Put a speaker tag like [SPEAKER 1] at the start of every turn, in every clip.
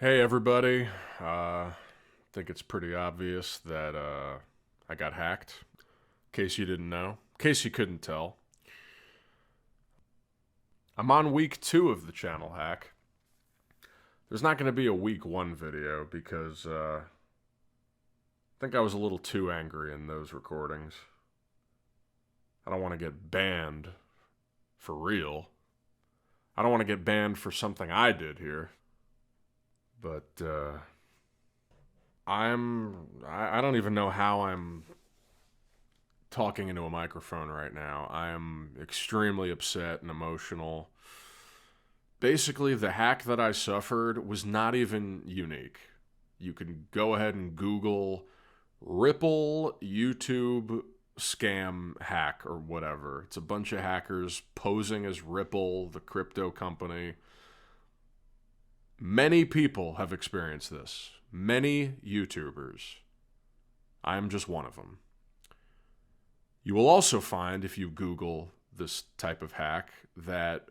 [SPEAKER 1] Hey everybody, think it's pretty obvious that I got hacked. In case you didn't know, in case you couldn't tell, I'm on week 2 of the channel hack. There's not going to be a week 1 video because I think I was a little too angry in those recordings. I don't want to get banned for real. I don't want to get banned for something I did here. But I don't even know how I'm talking into a microphone right now. I am extremely upset and emotional. Basically, the hack that I suffered was not even unique. You can go ahead and Google Ripple YouTube scam hack or whatever. It's a bunch of hackers posing as Ripple, the crypto company. Many people have experienced this. Many YouTubers. I am just one of them. You will also find, if you Google this type of hack, that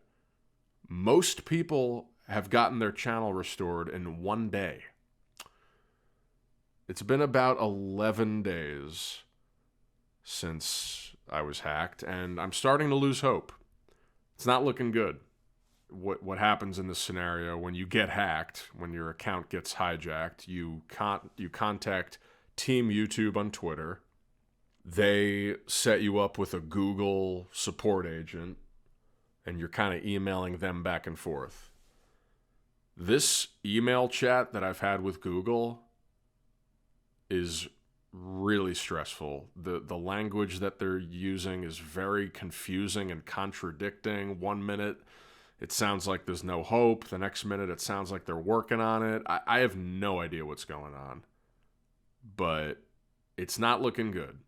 [SPEAKER 1] most people have gotten their channel restored in one day. It's been about 11 days since I was hacked, and I'm starting to lose hope. It's not looking good. What happens in this scenario when you get hacked, when your account gets hijacked, you contact Team YouTube on Twitter. They set you up with a Google support agent, and you're kind of emailing them back and forth. This email chat that I've had with Google is really stressful. The language that they're using is very confusing and contradicting. 1 minute it sounds like there's no hope. The next minute it sounds like they're working on it. I have no idea what's going on. But it's not looking good.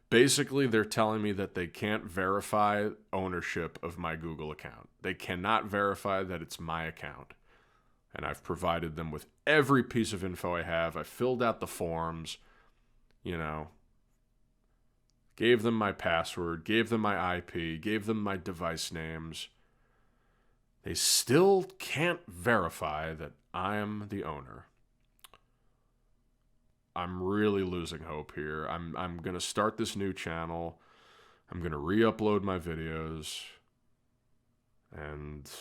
[SPEAKER 1] Basically, they're telling me that they can't verify ownership of my Google account. They cannot verify that it's my account. And I've provided them with every piece of info I have. I filled out the forms, gave them my password, gave them my IP, gave them my device names. They still can't verify that I am the owner. I'm really losing hope here. I'm going to start this new channel. I'm going to re-upload my videos. And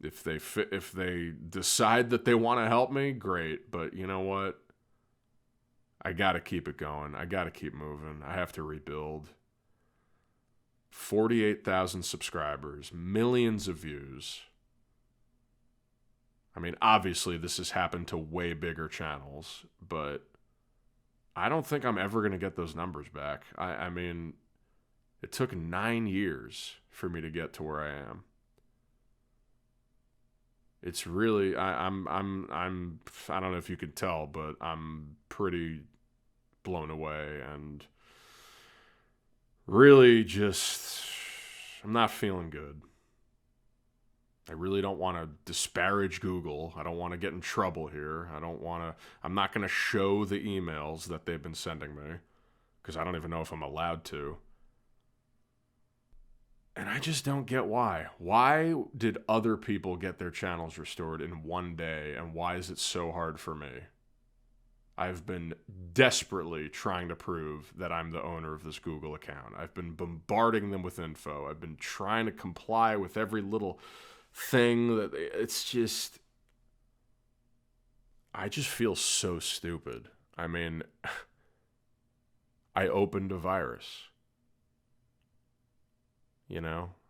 [SPEAKER 1] if they decide that they want to help me, great. But you know what? I got to keep it going. I got to keep moving. I have to rebuild. 48,000 subscribers, millions of views. I mean, obviously this has happened to way bigger channels, but I don't think I'm ever going to get those numbers back. I mean, it took 9 years for me to get to where I am. It's really, I don't know if you could tell, but I'm pretty blown away and really just, I'm not feeling good. I really don't want to disparage Google. I don't want to get in trouble here. I'm not going to show the emails that they've been sending me because I don't even know if I'm allowed to. And I just don't get why. Why did other people get their channels restored in one day, and why is it so hard for me? I've been desperately trying to prove that I'm the owner of this Google account. I've been bombarding them with info. I've been trying to comply with every little thing that it's just, I just feel so stupid. I mean, I opened a virus.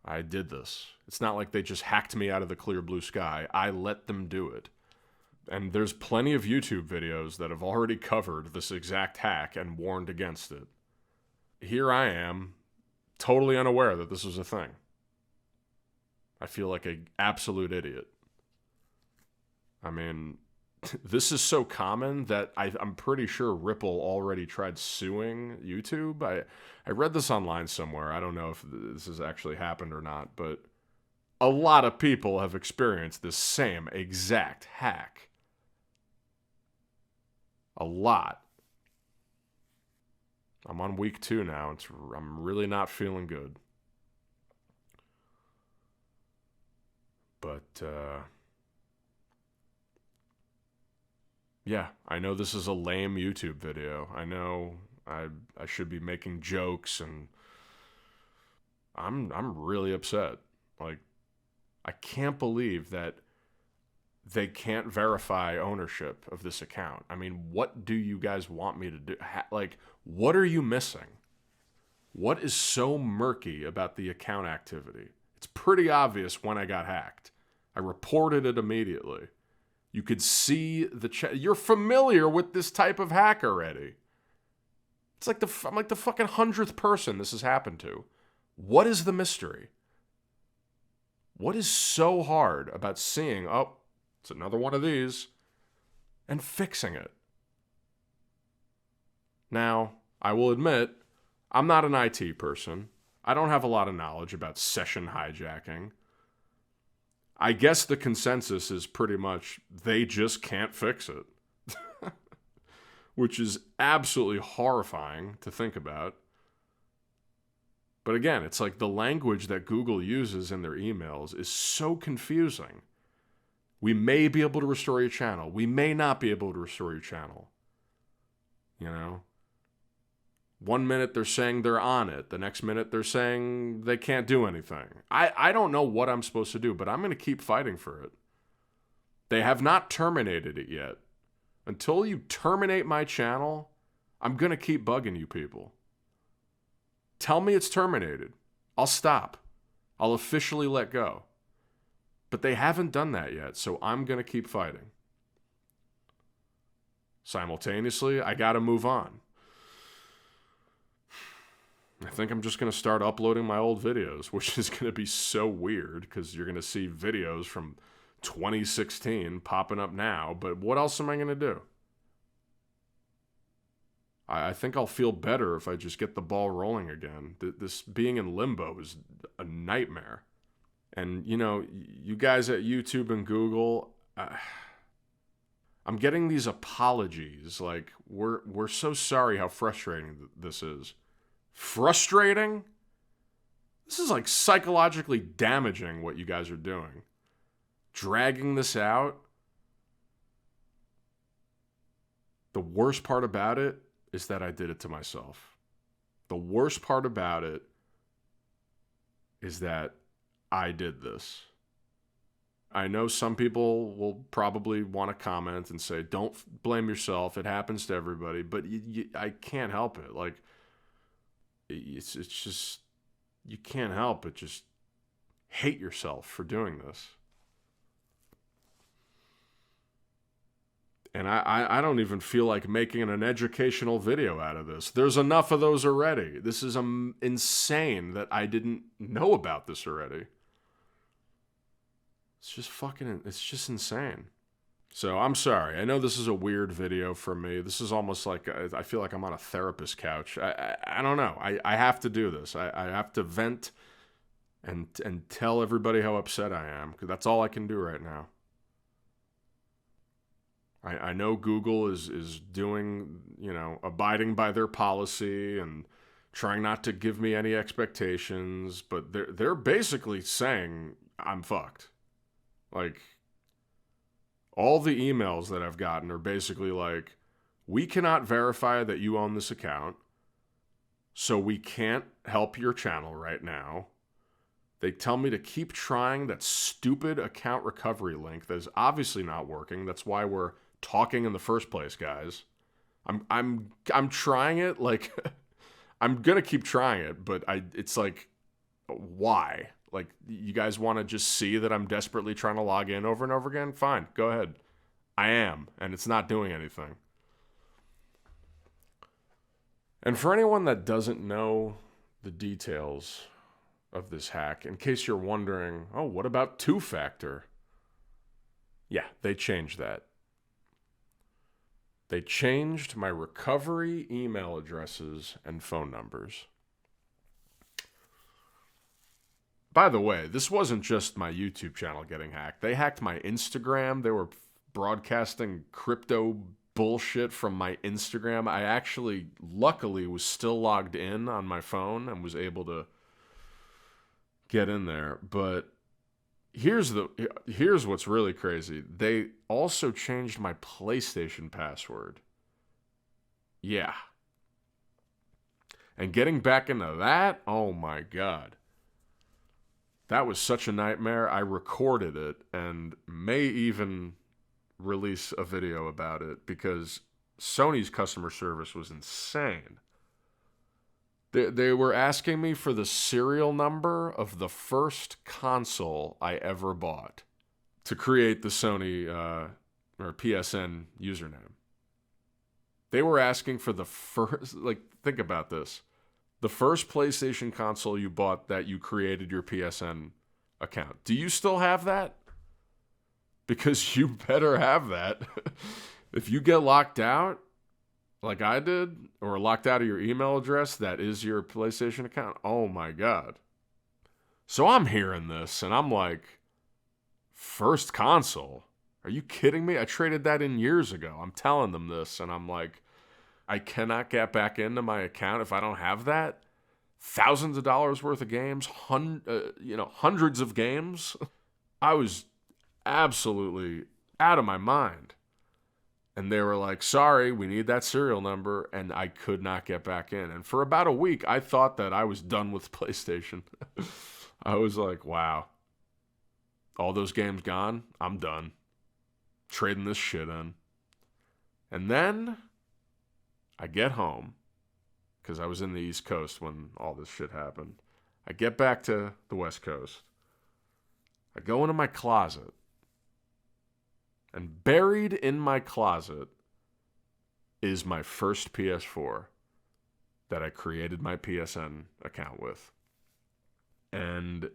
[SPEAKER 1] I did this. It's not like they just hacked me out of the clear blue sky. I let them do it. And there's plenty of YouTube videos that have already covered this exact hack and warned against it. Here I am, totally unaware that this was a thing. I feel like an absolute idiot. I mean, this is so common that I'm pretty sure Ripple already tried suing YouTube. I read this online somewhere. I don't know if this has actually happened or not, but a lot of people have experienced this same exact hack. A lot. I'm on week 2 now. I'm really not feeling good. But Yeah, I know this is a lame YouTube video. I know I should be making jokes, and I'm really upset. Like, I can't believe that they can't verify ownership of this account. I mean, what do you guys want me to do? Like, what are you missing? What is so murky about the account activity? It's pretty obvious when I got hacked. I reported it immediately. You could see the chat. You're familiar with this type of hack already. It's like I'm like the fucking 100th person this has happened to. What is the mystery? What is so hard about seeing, oh, it's another one of these, and fixing it? Now, I will admit, I'm not an IT person. I don't have a lot of knowledge about session hijacking. I guess the consensus is pretty much they just can't fix it. Which is absolutely horrifying to think about. But again, it's like the language that Google uses in their emails is so confusing. We may be able to restore your channel. We may not be able to restore your channel. You know? One minute they're saying they're on it. The next minute they're saying they can't do anything. I don't know what I'm supposed to do, but I'm going to keep fighting for it. They have not terminated it yet. Until you terminate my channel, I'm going to keep bugging you people. Tell me it's terminated. I'll stop. I'll officially let go. But they haven't done that yet, so I'm going to keep fighting. Simultaneously, I got to move on. I think I'm just going to start uploading my old videos, which is going to be so weird because you're going to see videos from 2016 popping up now. But what else am I going to do? I think I'll feel better if I just get the ball rolling again. This being in limbo is a nightmare. And, you know, you guys at YouTube and Google, I'm getting these apologies. Like, we're so sorry how frustrating this is. Frustrating? This is like psychologically damaging what you guys are doing. Dragging this out. The worst part about it is that I did it to myself. The worst part about it is that I did this. I know some people will probably want to comment and say, don't blame yourself. It happens to everybody. But I can't help it. Like, it's just, you can't help but just hate yourself for doing this. And I don't even feel like making an educational video out of this. There's enough of those already. This is insane that I didn't know about this already. It's just insane. So I'm sorry. I know this is a weird video for me. This is almost like, I feel like I'm on a therapist couch. I don't know. I have to do this. I have to vent and tell everybody how upset I am, because that's all I can do right now. I know Google is doing, you know, abiding by their policy and trying not to give me any expectations, but they're basically saying I'm fucked. Like, all the emails that I've gotten are basically like, we cannot verify that you own this account, so we can't help your channel right now. They tell me to keep trying that stupid account recovery link that is obviously not working. That's why we're talking in the first place, guys. I'm trying it. Like, I'm gonna keep trying it, but it's like, why? Like, you guys want to just see that I'm desperately trying to log in over and over again? Fine, go ahead. I am, and it's not doing anything. And for anyone that doesn't know the details of this hack, in case you're wondering, oh, what about two-factor? Yeah, they changed that. They changed my recovery email addresses and phone numbers. By the way, this wasn't just my YouTube channel getting hacked. They hacked my Instagram. They were broadcasting crypto bullshit from my Instagram. I actually, luckily, was still logged in on my phone and was able to get in there. But here's what's really crazy. They also changed my PlayStation password. Yeah. And getting back into that, oh my God. That was such a nightmare. I recorded it and may even release a video about it because Sony's customer service was insane. They were asking me for the serial number of the first console I ever bought to create the Sony or PSN username. They were asking for the first, like, think about this. The first PlayStation console you bought that you created your PSN account. Do you still have that? Because you better have that. If you get locked out, like I did, or locked out of your email address that is your PlayStation account, oh my God. So I'm hearing this, and I'm like, first console? Are you kidding me? I traded that in years ago. I'm telling them this, and I'm like, I cannot get back into my account if I don't have that. Thousands of dollars worth of games, hundreds of games. I was absolutely out of my mind. And they were like, sorry, we need that serial number. And I could not get back in. And for about a week, I thought that I was done with PlayStation. I was like, wow. All those games gone? I'm done. Trading this shit in. And then I get home, because I was in the East Coast when all this shit happened. I get back to the West Coast. I go into my closet. And buried in my closet is my first PS4 that I created my PSN account with. And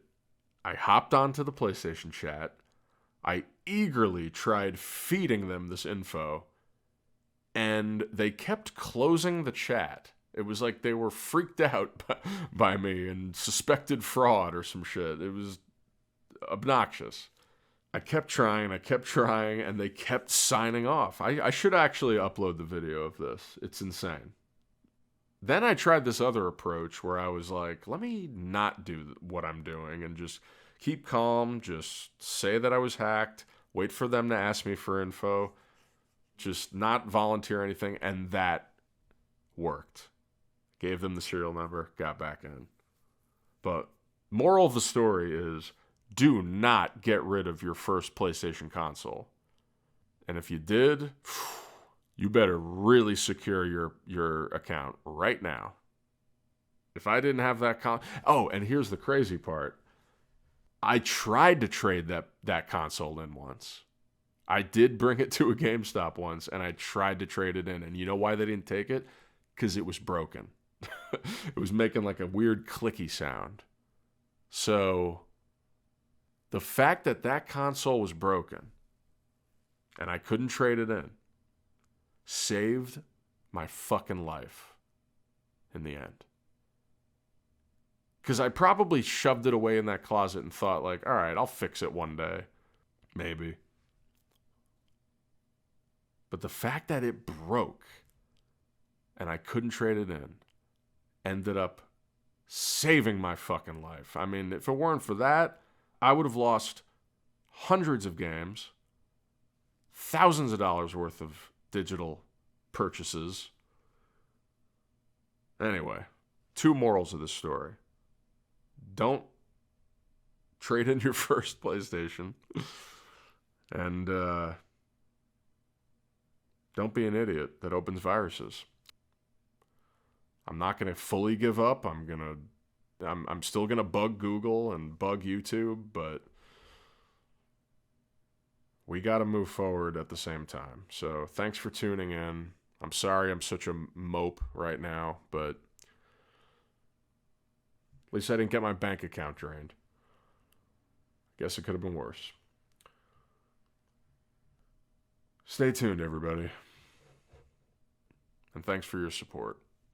[SPEAKER 1] I hopped onto the PlayStation chat. I eagerly tried feeding them this info. And they kept closing the chat. It was like they were freaked out by me and suspected fraud or some shit. It was obnoxious. I kept trying, and they kept signing off. I should actually upload the video of this. It's insane. Then I tried this other approach where I was like, let me not do what I'm doing and just keep calm, just say that I was hacked, wait for them to ask me for info, just not volunteer anything, and that worked. Gave them the serial number, got back in. But moral of the story is, do not get rid of your first PlayStation console. And if you did, you better really secure your account right now. If I didn't have that oh, and here's the crazy part. I tried to trade that console in once. I did bring it to a GameStop once, and I tried to trade it in. And you know why they didn't take it? Because it was broken. It was making like a weird clicky sound. So the fact that console was broken and I couldn't trade it in saved my fucking life in the end. Because I probably shoved it away in that closet and thought like, all right, I'll fix it one day. Maybe. But the fact that it broke and I couldn't trade it in ended up saving my fucking life. I mean, if it weren't for that, I would have lost hundreds of games, thousands of dollars worth of digital purchases. Anyway, two morals of this story. Don't trade in your first PlayStation. And don't be an idiot that opens viruses. I'm not going to fully give up. I'm still going to bug Google and bug YouTube, but we got to move forward at the same time. So thanks for tuning in. I'm sorry I'm such a mope right now, but at least I didn't get my bank account drained. Guess it could have been worse. Stay tuned, everybody. And thanks for your support.